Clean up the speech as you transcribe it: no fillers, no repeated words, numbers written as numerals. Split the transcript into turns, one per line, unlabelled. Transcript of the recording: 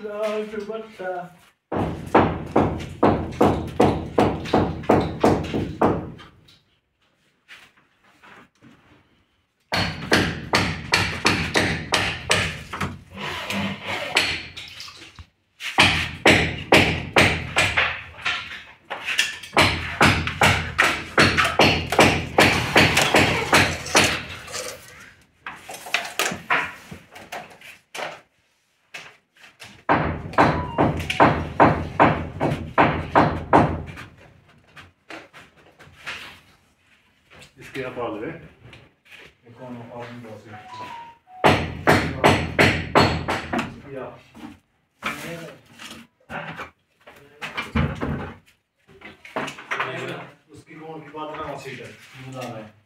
लाल दुपट्टा
इसके यहाँ पाल है
कौन पाल या उसकी कौन की बात ना सीट है